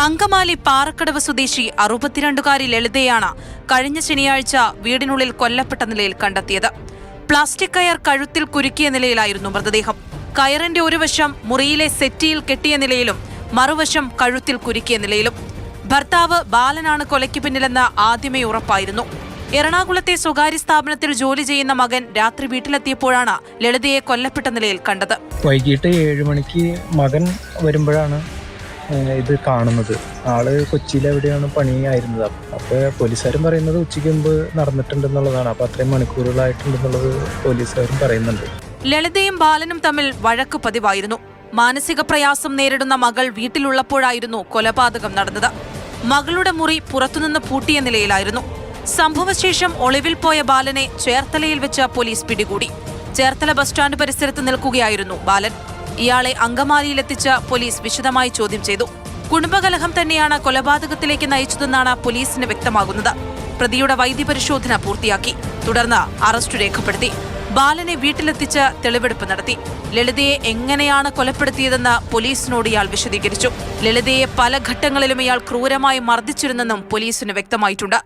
അങ്കമാലി പാറക്കടവ് സ്വദേശി 62കാരി ലളിതയാണ് കഴിഞ്ഞ ശനിയാഴ്ച വീടിനുള്ളിൽ കൊല്ലപ്പെട്ട നിലയിൽ കണ്ടെത്തിയത്. പ്ലാസ്റ്റിക് കയർ കഴുത്തിൽ കുരുക്കിയ നിലയിലായിരുന്നു മൃതദേഹം. കയറിന്റെ ഒരു വശം മുറിയിലെ സെറ്റിയിൽ കെട്ടിയ നിലയിലും മറുവശം കഴുത്തിൽ കുരുക്കിയ നിലയിലും. ഭർത്താവ് ബാലനാണ് കൊലയ്ക്ക് പിന്നിലെന്ന് ആദ്യമേ ഉറപ്പായിരുന്നു. എറണാകുളത്തെ സ്വകാര്യ സ്ഥാപനത്തിൽ ജോലി ചെയ്യുന്ന മകൻ രാത്രി വീട്ടിലെത്തിയപ്പോഴാണ് ലളിതയെ കൊല്ലപ്പെട്ട നിലയിൽ കണ്ടത്. വൈകിട്ട് 7 മണിക്ക് മകൻ വരുമ്പോഴാണ് ഇത് കാണുന്നത്. ആള് കൊച്ചിയിൽ എവിടെയാണ് പണിയായിരുന്നത്. അപ്പോൾ പോലീസുകാരും പറയുന്നത് ഉച്ചയ്ക്ക് മുമ്പ് നടന്നിട്ടുണ്ടെന്നുള്ളതാണ്. അപ്പോൾ അത്രയും മണിക്കൂറുകളായിട്ടുണ്ടെന്നുള്ളത് പോലീസുകാരും പറയുന്നുണ്ട്. ലളിതയും ബാലനും തമ്മിൽ വഴക്ക് പതിവായിരുന്നു. മാനസിക പ്രയാസം നേരിടുന്ന മകൾ വീട്ടിലുള്ളപ്പോഴായിരുന്നു കൊലപാതകം നടന്നത്. മകളുടെ മുറി പുറത്തുനിന്ന് പൂട്ടിയ നിലയിലായിരുന്നു. സംഭവശേഷം ഒളിവിൽ പോയ ബാലനെ ചേർത്തലയിൽ വെച്ച് പോലീസ് പിടികൂടി. ചേർത്തല ബസ് സ്റ്റാൻഡ് പരിസരത്ത് നിൽക്കുകയായിരുന്നു ബാലൻ. ഇയാളെ അങ്കമാലിയിലെത്തിച്ച് പോലീസ് വിശദമായി ചോദ്യം ചെയ്തു. കുടുംബകലഹം തന്നെയാണ് കൊലപാതകത്തിലേക്ക് നയിച്ചതെന്നാണ് പോലീസിന് വ്യക്തമാകുന്നത്. പ്രതിയുടെ വൈദ്യപരിശോധന പൂർത്തിയാക്കി. തുടർന്ന് അറസ്റ്റ് രേഖപ്പെടുത്തി. ബാലനെ വീട്ടിലെത്തിച്ച് തെളിവെടുപ്പ് നടത്തി. ലളിതയെ എങ്ങനെയാണ് കൊലപ്പെടുത്തിയതെന്ന് പോലീസിനോട് ഇയാൾ വിശദീകരിച്ചു. ലളിതയെ പല ഘട്ടങ്ങളിലും ഇയാൾ ക്രൂരമായി മർദ്ദിച്ചിരുന്നെന്നും പോലീസിന് വ്യക്തമായിട്ടുണ്ട്.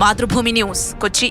മാതൃഭൂമി ന്യൂസ്, കൊച്ചി.